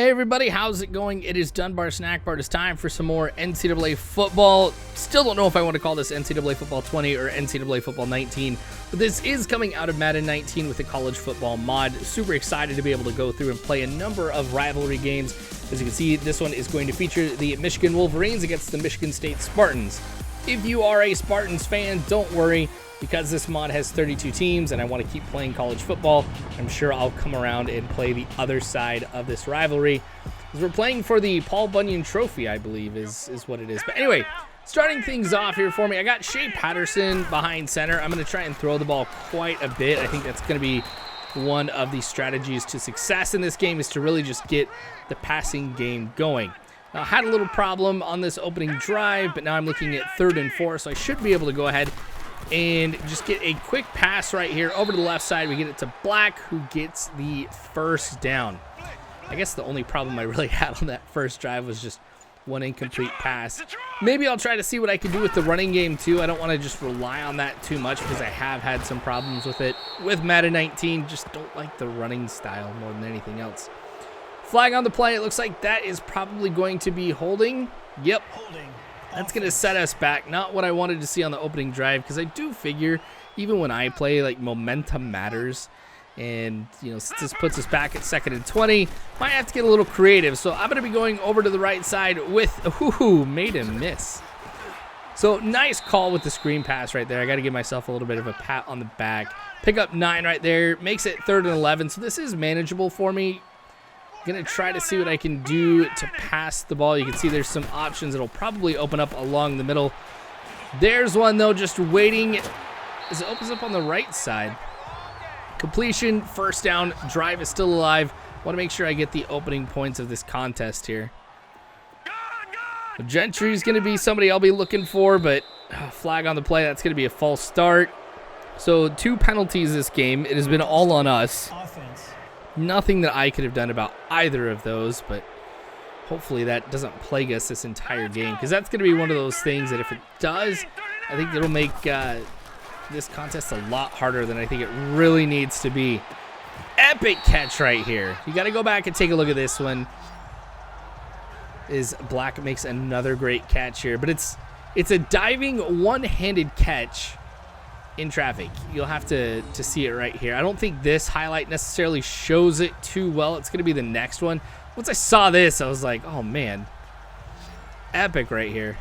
Hey everybody, how's it going? It is Dunbar Snack Bar. It's time for some more NCAA football. Still don't know if I want to call this NCAA Football 20 or NCAA Football 19, but this is coming out of Madden 19 with the college football mod. Super excited to be able to go through and play a number of rivalry games. As you can see, this one is going to feature the Michigan Wolverines against the Michigan State Spartans. If you are a Spartans fan, don't worry, because this mod has 32 teams and I want to keep playing college football. I'm sure I'll come around and play the other side of this rivalry. Because we're playing for the Paul Bunyan trophy, I believe, is what it is. But anyway, starting things off here for me, I got Shea Patterson behind center. I'm going to try and throw the ball quite a bit. I think that's going to be one of the strategies to success in this game, is to really just get the passing game going. I had a little problem on this opening drive, but now I'm looking at 3rd and 4, so I should be able to go ahead and just get a quick pass right here over to the left side. We get it to Black, who gets the first down. I guess the only problem I really had on that first drive was just one incomplete pass. Maybe I'll try to see what I can do with the running game too. I don't want to just rely on that too much because I have had some problems with it. With Madden 19, just don't like the running style more than anything else. Flag on the play. It looks like that is probably going to be holding. Yep. That's going to set us back. Not what I wanted to see on the opening drive, because I do figure even when I play, like, momentum matters. And, you know, since this puts us back at 2nd and 20, might have to get a little creative. So I'm going to be going over to the right side with, made him miss. So nice call with the screen pass right there. I got to give myself a little bit of a pat on the back. Pick up 9 right there. Makes it 3rd and 11. So this is manageable for me. Gonna try to see what I can do to pass the ball. You can see there's some options that'll probably open up along the middle. There's one though, just waiting as it opens up on the right side. Completion, first down, drive is still alive. Want to make sure I get the opening points of this contest here. Gentry is gonna be somebody I'll be looking for, but flag on the play, that's gonna be a false start. So 2 penalties this game. It has been all on us. Nothing that I could have done about either of those, but hopefully that doesn't plague us this entire game, because that's going to be one of those things that if it does, I think it'll make this contest a lot harder than I think it really needs to be. Epic catch right here. You got to go back and take a look at this one. Black makes another great catch here, but it's a diving one-handed catch in traffic. You'll have to see it right here. I don't think this highlight necessarily shows it too well. It's going to be the next one. Once I saw this, I was like, oh man, epic right here.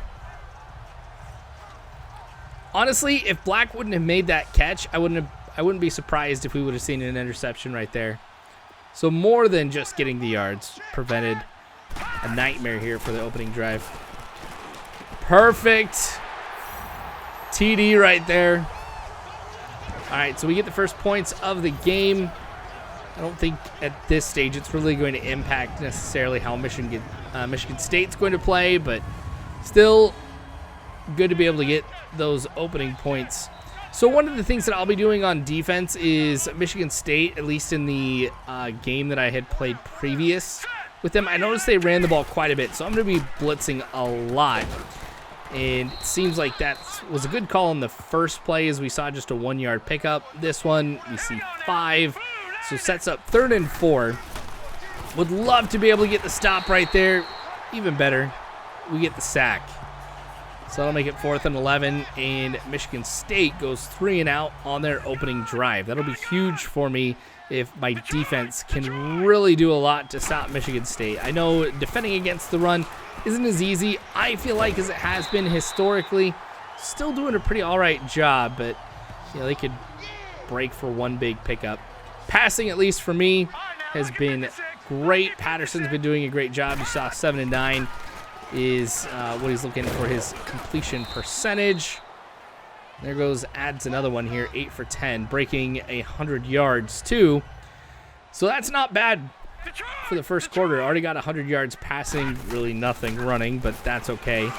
Honestly, if Black wouldn't have made that catch, I wouldn't be surprised if we would have seen an interception right there. So more than just getting the yards, prevented a nightmare here for the opening drive. Perfect TD right there. All right, so we get the first points of the game. I don't think at this stage it's really going to impact necessarily how Michigan State's going to play, but still good to be able to get those opening points. So one of the things that I'll be doing on defense is Michigan State, at least in the game that I had played previous with them, I noticed they ran the ball quite a bit, so I'm going to be blitzing a lot. And it seems like that was a good call in the first play, as we saw just a 1-yard pickup. This one, we see 5. So sets up 3rd and 4. Would love to be able to get the stop right there. Even better, we get the sack. So that'll make it 4th and 11. And Michigan State goes 3 and out on their opening drive. That'll be huge for me if my defense can really do a lot to stop Michigan State. I know defending against the run isn't as easy, I feel like, as it has been historically. Still doing a pretty all right job, but you know, they could break for one big pickup. Passing, at least for me, has been great. Patterson's been doing a great job. You saw 7 and 9 is what he's looking for, his completion percentage. There goes, adds another one here, 8 for 10, breaking 100 yards too. So that's not bad for the first quarter. Already got 100 yards passing, really nothing running, but that's okay.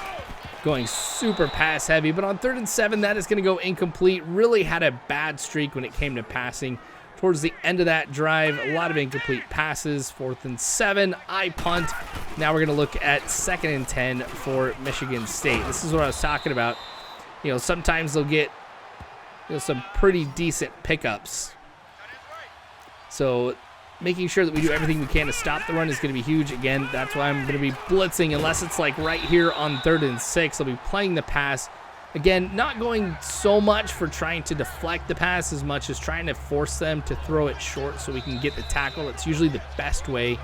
Going super pass heavy, but on 3rd and 7, that is going to go incomplete. Really had a bad streak when it came to passing. Towards the end of that drive, a lot of incomplete passes. 4th and 7, I punt. Now we're going to look at 2nd and 10 for Michigan State. This is what I was talking about. You know, sometimes they'll get, you know, some pretty decent pickups. So making sure that we do everything we can to stop the run is going to be huge. Again, that's why I'm going to be blitzing unless it's like right here on 3rd and 6. I'll be playing the pass. Again, not going so much for trying to deflect the pass as much as trying to force them to throw it short so we can get the tackle. It's usually the best way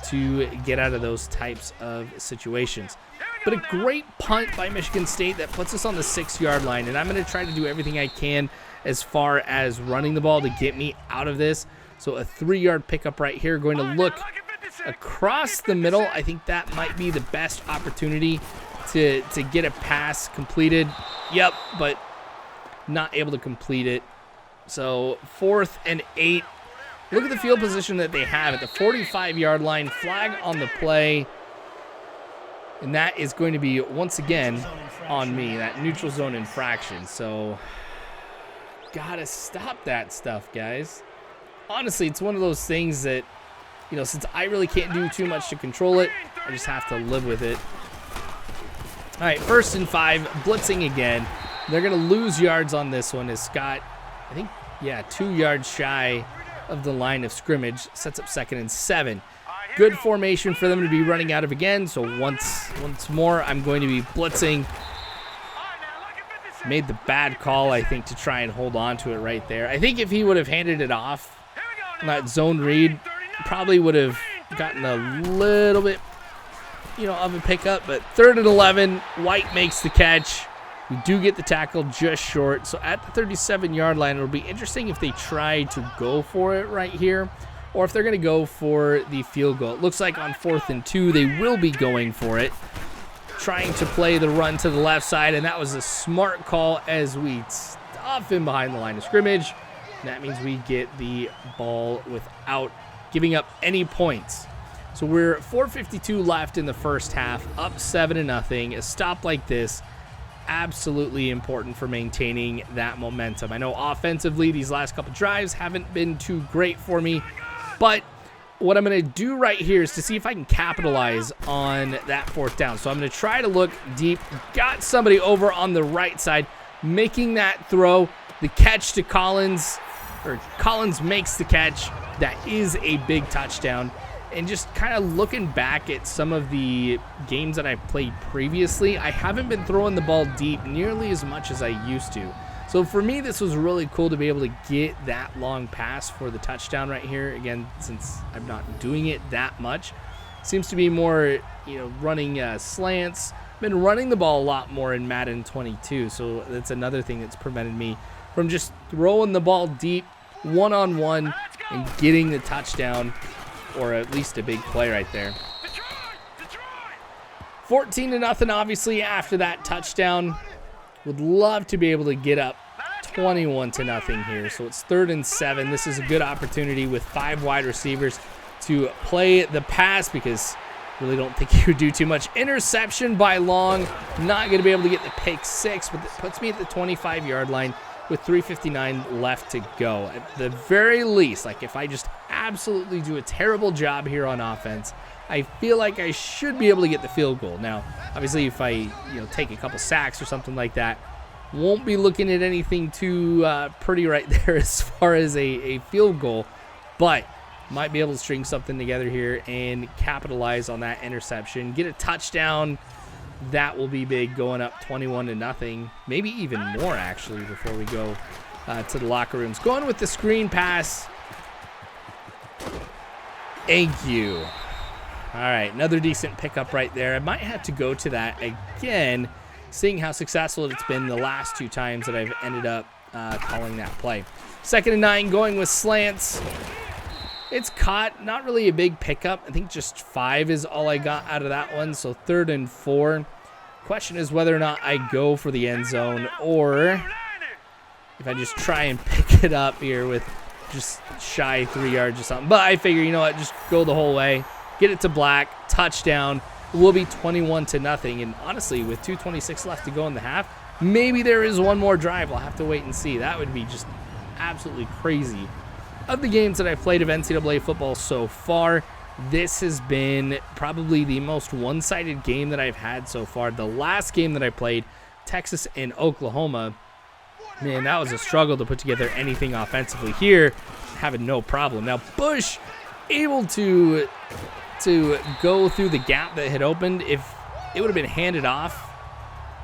to get out of those types of situations. But a great punt by Michigan State that puts us on the 6-yard line, and I'm going to try to do everything I can as far as running the ball to get me out of this. So a 3-yard pickup right here, going to look across the middle. I think that might be the best opportunity to get a pass completed. Yep, but not able to complete it. So 4th and 8. Look at the field position that they have at the 45-yard line. Flag on the play. And that is going to be, once again, on me, that neutral zone infraction. So, gotta stop that stuff, guys. Honestly, it's one of those things that, you know, since I really can't do too much to control it, I just have to live with it. All right, 1st and 5, blitzing again. They're going to lose yards on this one as Scott, I think, yeah, 2 yards shy of the line of scrimmage, sets up 2nd and 7. Good formation for them to be running out of again, so once more I'm going to be blitzing. Made the bad call, I think, to try and hold on to it right there. I think if he would have handed it off on that zone read, probably would have gotten a little bit, you know, of a pickup. But 3rd and 11, White makes the catch. We do get the tackle just short. So at the 37-yard line, it'll be interesting if they try to go for it right here, or if they're going to go for the field goal. It looks like on 4th and 2, they will be going for it, trying to play the run to the left side, and that was a smart call as we stuff him behind the line of scrimmage. And that means we get the ball without giving up any points. So we're 4:52 left in the first half, up 7-0. A stop like this, absolutely important for maintaining that momentum. I know offensively, these last couple drives haven't been too great for me, but what I'm going to do right here is to see if I can capitalize on that 4th down. So I'm going to try to look deep. Got somebody over on the right side making that throw. The catch to Collins, or Collins makes the catch. That is a big touchdown. And just kind of looking back at some of the games that I've played previously, I haven't been throwing the ball deep nearly as much as I used to. So for me, this was really cool to be able to get that long pass for the touchdown right here. Again, since I'm not doing it that much, seems to be more, you know, running slants. Been running the ball a lot more in Madden 22, so that's another thing that's prevented me from just throwing the ball deep, one-on-one, and getting the touchdown, or at least a big play right there. 14-0, obviously, after that touchdown. Would love to be able to get up 21-0 here. So it's 3rd and 7. This is a good opportunity with 5 wide receivers to play the pass, because really don't think he would do too much. Interception by Long. Not going to be able to get the pick 6, but it puts me at the 25-yard line with 3:59 left to go. At the very least, like, if I just absolutely do a terrible job here on offense, I feel like I should be able to get the field goal. Now, obviously, if I take a couple sacks or something like that, won't be looking at anything too pretty right there as far as a field goal, but might be able to string something together here and capitalize on that interception. Get a touchdown. That will be big, going up 21-0, maybe even more actually before we go to the locker rooms. Going with the screen pass. Thank you. All right, another decent pickup right there. I might have to go to that again, seeing how successful it's been the last 2 times that I've ended up calling that play. 2nd and 9, going with slants. It's caught, not really a big pickup. I think just 5 is all I got out of that one, so 3rd and 4. Question is whether or not I go for the end zone, or if I just try and pick it up here with just shy 3 yards or something. But I figure, you know what, just go the whole way. Get it to Black, touchdown. It will be 21-0. And honestly, with 2:26 left to go in the half, maybe there is one more drive. I'll have to wait and see. That would be just absolutely crazy. Of the games that I've played of NCAA football so far, this has been probably the most one-sided game that I've had so far. The last game that I played, Texas and Oklahoma, man, that was a struggle to put together anything offensively. Here, having no problem. Now, Bush able to go through the gap that had opened. If it would have been handed off,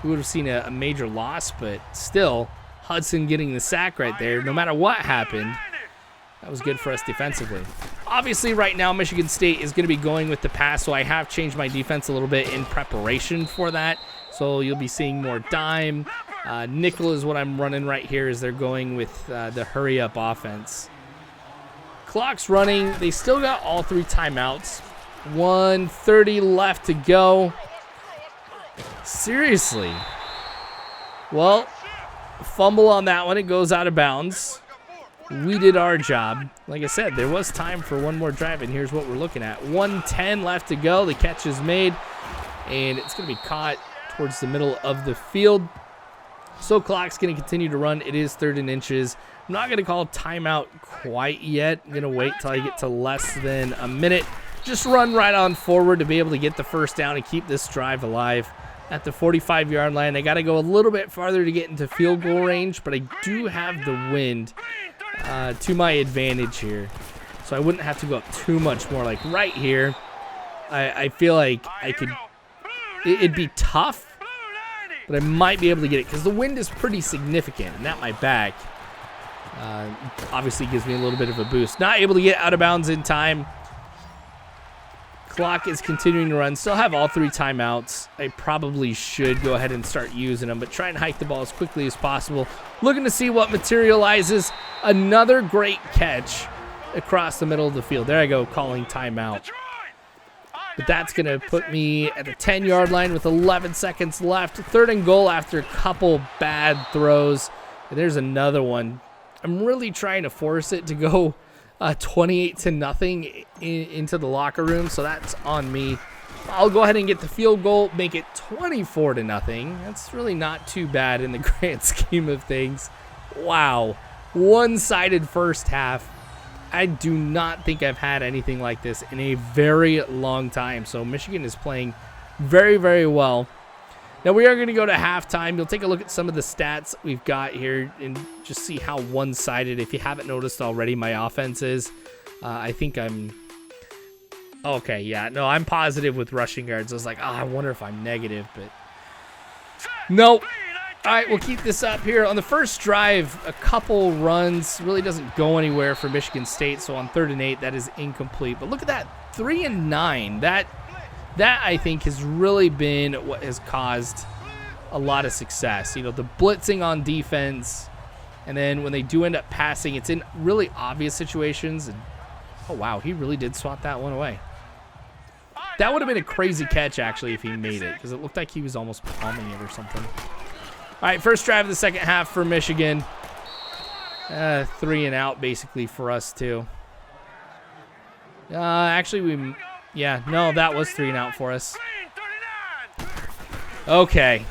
we would have seen a major loss, but still, Hudson getting the sack right there. No matter what happened, that was good for us defensively. Obviously, right now, Michigan State is going to be going with the pass, so I have changed my defense a little bit in preparation for that. So you'll be seeing more dime. Nickel is what I'm running right here as they're going with the hurry-up offense. Clock's running. They still got all 3 timeouts. 1:30 left to go. Seriously. Well, fumble on that one. It goes out of bounds. We did our job. Like I said, there was time for one more drive, and here's what we're looking at. 1:10 left to go. The catch is made, and it's going to be caught towards the middle of the field. So clock's going to continue to run. It is 3rd and inches. I'm not going to call timeout quite yet. I'm going to wait till I get to less than a minute. Just run right on forward to be able to get the first down and keep this drive alive. At the 45-yard line, I got to go a little bit farther to get into field goal range, but I do have the wind to my advantage here. So I wouldn't have to go up too much more. Like right here, I feel like I could, it'd be tough, but I might be able to get it because the wind is pretty significant, and at my back obviously gives me a little bit of a boost. Not able to get out of bounds in time. Clock is continuing to run. Still have all 3 timeouts. I probably should go ahead and start using them, but try and hike the ball as quickly as possible. Looking to see what materializes. Another great catch across the middle of the field. There I go, calling timeout. But that's going to put me at the 10-yard line with 11 seconds left. 3rd and goal after a couple bad throws. And there's another one. I'm really trying to force it to go 28-0 into the locker room, so that's on me. I'll go ahead and get the field goal, make it 24-0. That's really not too bad in the grand scheme of things. Wow, one-sided first half. I do not think I've had anything like this in a very long time. So Michigan is playing very, very well. Now we are going to go to halftime. You'll take a look at some of the stats we've got here and just see how one-sided, if you haven't noticed already, my offense is. I think I'm... Okay, yeah. No, I'm positive with rushing yards. I was like, I wonder if I'm negative, but... Nope. All right, we'll keep this up here. On the first drive, a couple runs. Really doesn't go anywhere for Michigan State, so on 3rd and 8, that is incomplete. But look at that, 3 and 9. That, I think, has really been what has caused a lot of success. You know, the blitzing on defense, and then when they do end up passing, it's in really obvious situations. And, oh, wow, he really did swat that one away. That would have been a crazy catch, actually, if he made it, because it looked like he was almost palming it or something. All right, first drive of the second half for Michigan. 3 and out, basically, for us, too. Actually, yeah, no, that was 3 and out for us. Okay.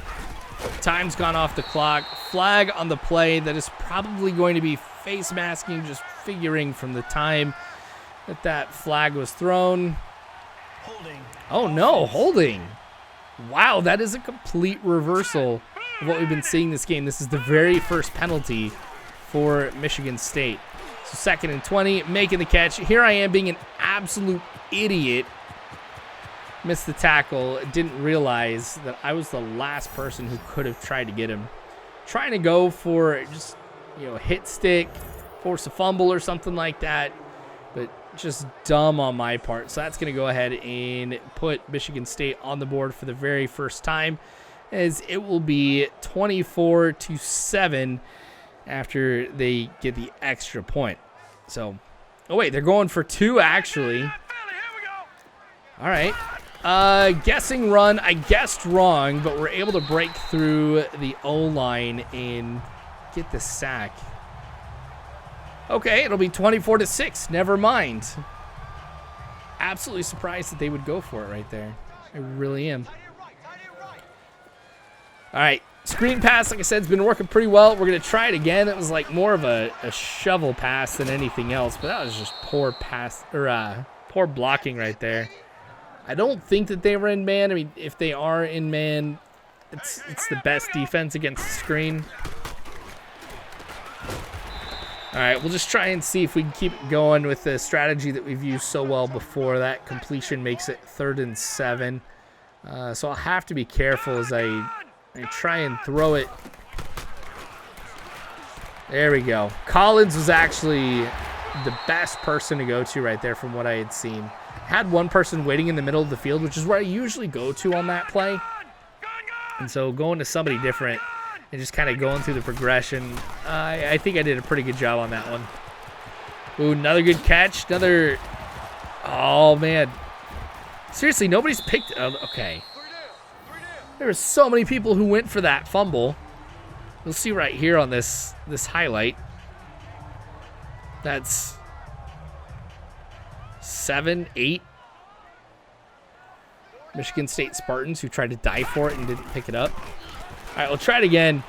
Time's gone off the clock. Flag on the play. That is probably going to be face masking, just figuring from the time that flag was thrown. Holding. Oh, no, holding. Wow, that is a complete reversal of what we've been seeing this game. This is the very first penalty for Michigan State. So 2nd and 20, making the catch. Here I am being an absolute idiot. Missed the tackle. Didn't realize that I was the last person who could have tried to get him. Trying to go for just, a hit stick, force a fumble or something like that. But just dumb on my part. So that's going to go ahead and put Michigan State on the board for the very first time, as it will be 24-7 after they get the extra point. So, oh wait, they're going for 2 actually. All right. Guessing run. I guessed wrong, but we're able to break through the O-line and get the sack. Okay, it'll be 24-6. Never mind. Absolutely surprised that they would go for it right there. I really am. All right, screen pass, like I said, has been working pretty well. We're going to try it again. It was like more of a shovel pass than anything else, but that was just poor pass, or poor blocking right there. I don't think that they were in man. I mean, if they are in man, it's the best defense against the screen. All right, we'll just try and see if we can keep it going with the strategy that we've used so well before. That completion makes it 3rd and 7. So I'll have to be careful as I try and throw it. There we go. Collins was actually the best person to go to right there from what I had seen. Had one person waiting in the middle of the field, which is where I usually go to on that play. And so going to somebody different and just kind of going through the progression, I think I did a pretty good job on that one. Ooh, another good catch. Another... Oh, man. Seriously, nobody's picked... okay. There were so many people who went for that fumble. You'll see right here on this highlight. That's 7, 8 Michigan State Spartans who tried to dive for it and didn't pick it up. All right, we'll try it again.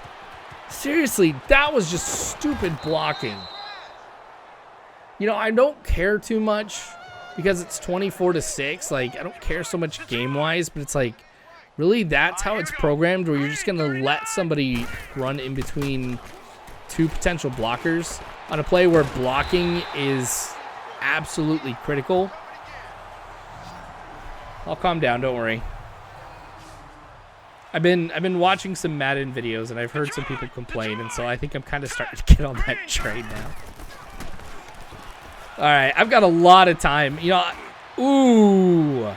Seriously, that was just stupid blocking. You know, I don't care too much because it's 24-6. Like, I don't care so much game-wise, but it's like, really, that's how it's programmed, where you're just going to let somebody run in between two potential blockers on a play where blocking is absolutely critical. I'll calm down, don't worry. I've been watching some Madden videos, and I've heard some people complain, and so I think I'm kind of starting to get on that train now. All right, I've got a lot of time. You know, ooh.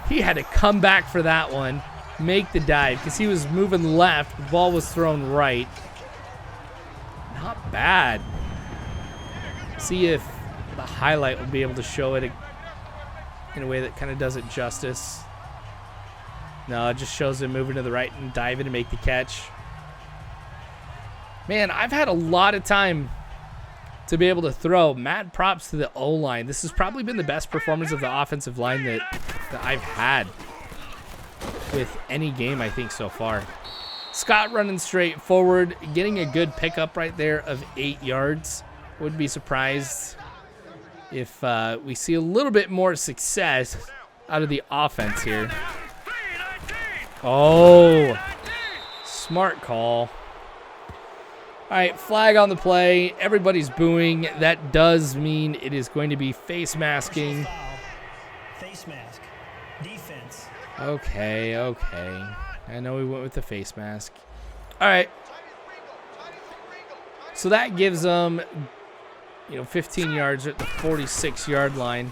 He had to come back for that one, make the dive, because he was moving left. The ball was thrown right. Not bad. See if the highlight will be able to show it in a way that kind of does it justice. No, it just shows him moving to the right and diving to make the catch. Man, I've had a lot of time to be able to throw. Mad props to the O-line. This has probably been the best performance of the offensive line that I've had with any game, I think, so far. Scott running straight forward, getting a good pickup right there of 8 yards. Wouldn't be surprised if we see a little bit more success out of the offense here. Oh, smart call. All right, flag on the play. Everybody's booing. That does mean it is going to be face masking. Face mask. Defense. Okay. I know we went with the face mask. All right. So that gives them, 15 yards at the 46-yard line.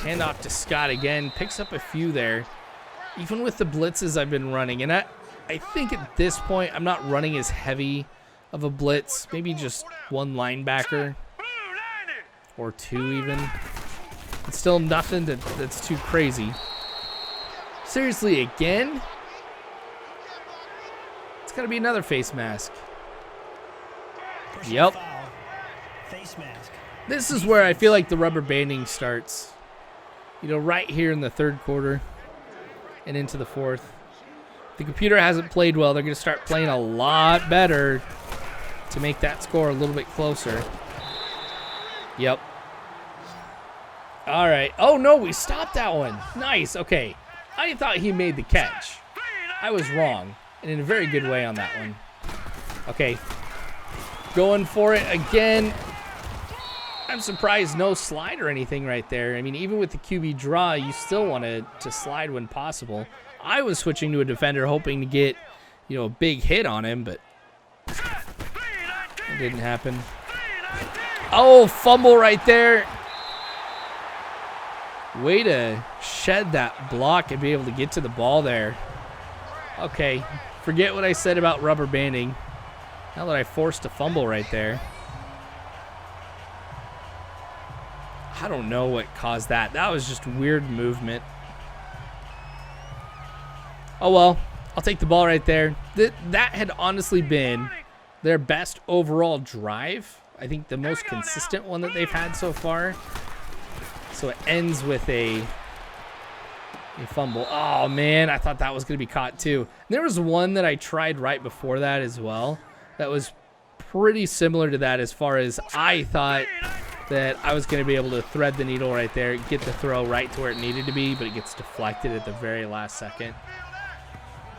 Hand off to Scott again. Picks up a few there. Even with the blitzes I've been running. And I think at this point I'm not running as heavy of a blitz. Maybe just one linebacker. Or two even. It's still nothing that's too crazy. Seriously, again? It's got to be another face mask. Yep. Face mask. This is where I feel like the rubber banding starts. Right here in the third quarter and into the fourth. The computer hasn't played well. They're going to start playing a lot better to make that score a little bit closer. Yep. All right. Oh, no, we stopped that one. Nice. Okay. I thought he made the catch. I was wrong, and in a very good way on that one. Okay. Going for it again. I'm surprised no slide or anything right there. I mean, even with the QB draw, you still want to slide when possible. I was switching to a defender hoping to get, a big hit on him, but it didn't happen. Oh, fumble right there. Way to shed that block and be able to get to the ball there. Okay, forget what I said about rubber banding. Now that I forced a fumble right there. I don't know what caused that. That was just weird movement. Oh, well. I'll take the ball right there. That had honestly been their best overall drive. I think the most consistent one that they've had so far. So it ends with a fumble. Oh, man. I thought that was going to be caught, too. There was one that I tried right before that as well. That was pretty similar to that as far as I thought that I was going to be able to thread the needle right there, get the throw right to where it needed to be, but it gets deflected at the very last second.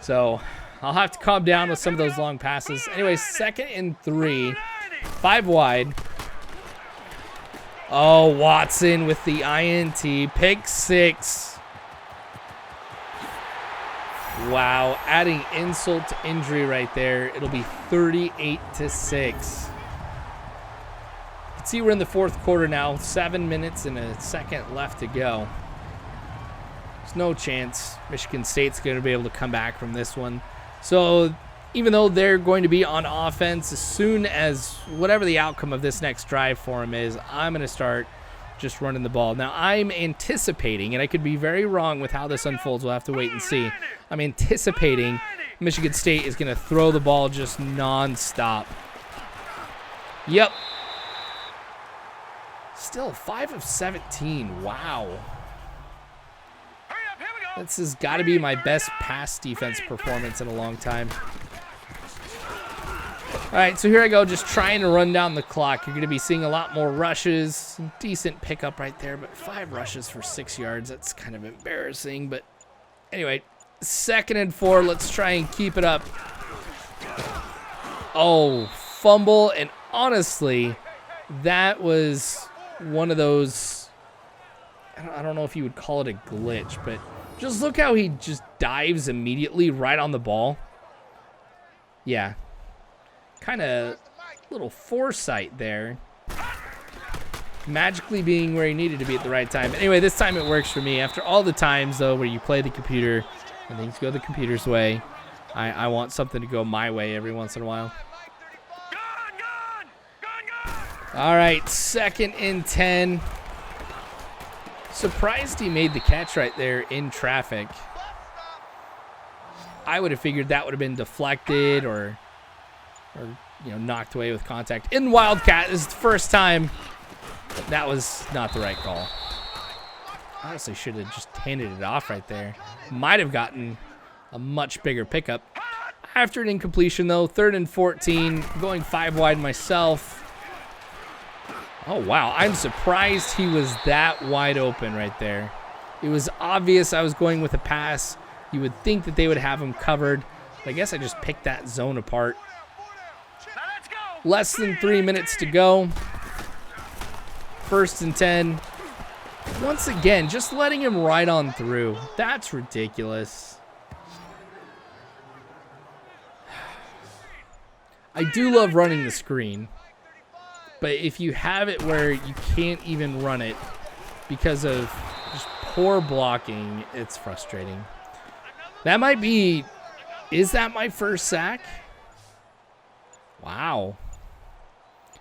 So I'll have to calm down with some of those long passes. Anyway, 2nd and 3. 5 wide. Oh, Watson with the INT. Pick 6. Wow, adding insult to injury right there. It'll be 38-6. You can see we're in the 4th quarter now. 7 minutes and a second left to go. There's no chance Michigan State's going to be able to come back from this one. So even though they're going to be on offense, as soon as whatever the outcome of this next drive for them is, I'm going to start just running the ball. Now, I'm anticipating, and I could be very wrong with how this unfolds. We'll have to wait and see. I'm anticipating Michigan State is going to throw the ball just nonstop. Yep. Still 5 of 17. Wow. This has got to be my best pass defense performance in a long time. All right, so here I go, just trying to run down the clock. You're going to be seeing a lot more rushes. Some decent pickup right there, but 5 rushes for 6 yards. That's kind of embarrassing, but anyway, 2nd and 4. Let's try and keep it up. Oh, fumble, and honestly, that was one of those, I don't know if you would call it a glitch, but just look how he just dives immediately right on the ball. Yeah. Kind of little foresight there. Magically being where he needed to be at the right time. Anyway, this time it works for me. After all the times, though, where you play the computer and things go the computer's way, I want something to go my way every once in a while. All right, 2nd and 10. Surprised he made the catch right there in traffic. I would have figured that would have been deflected or knocked away with contact. In Wildcat, this is the first time. That was not the right call. Honestly, should have just handed it off right there. Might have gotten a much bigger pickup. After an incompletion, though, 3rd and 14, going 5 wide myself. Oh, wow. I'm surprised he was that wide open right there. It was obvious I was going with a pass. You would think that they would have him covered. But I guess I just picked that zone apart. Less than 3 minutes to go. 1st and 10. Once again, just letting him right on through. That's ridiculous. I do love running the screen. But if you have it where you can't even run it because of just poor blocking, it's frustrating. That might be... Is that my first sack? Wow.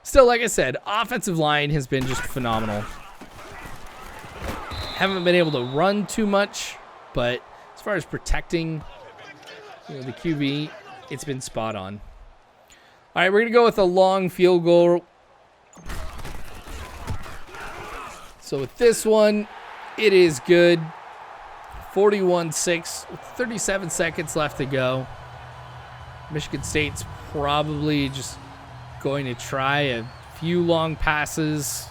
Still, like I said, offensive line has been just phenomenal. Haven't been able to run too much, but as far as protecting the QB, it's been spot on. All right, we're going to go with a long field goal. So with this one, it is good. 41-6 with 37 seconds left to go. Michigan State's probably just going to try a few long passes,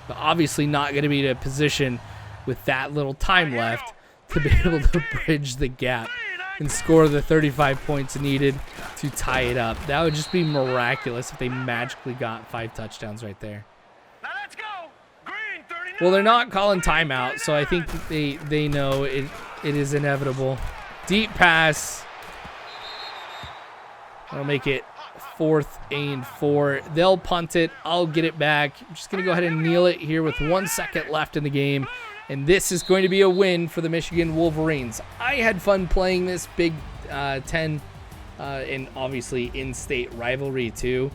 but obviously not going to be in a position with that little time left to be able to bridge the gap and score the 35 points needed to tie it up. That would just be miraculous if they magically got 5 touchdowns right there. Well, they're not calling timeout, so I think they know it is inevitable. Deep pass. That'll make it 4th and 4. They'll punt it. I'll get it back. I'm just going to go ahead and kneel it here with 1 second left in the game. And this is going to be a win for the Michigan Wolverines. I had fun playing this Big 10 and obviously in-state rivalry too.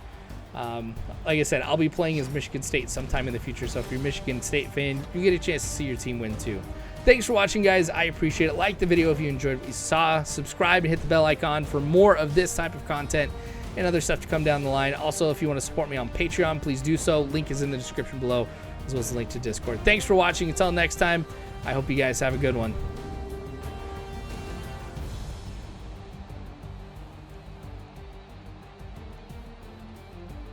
Like I said, I'll be playing as Michigan State sometime in the future, so if you're a Michigan State fan, you get a chance to see your team win too. Thanks for watching, guys. I appreciate it. Like the video if you enjoyed what you saw. Subscribe and hit the bell icon for more of this type of content and other stuff to come down the line. Also, if you want to support me on Patreon, please do so. Link is in the description below, as well as the link to Discord. Thanks for watching. Until next time, I hope you guys have a good one.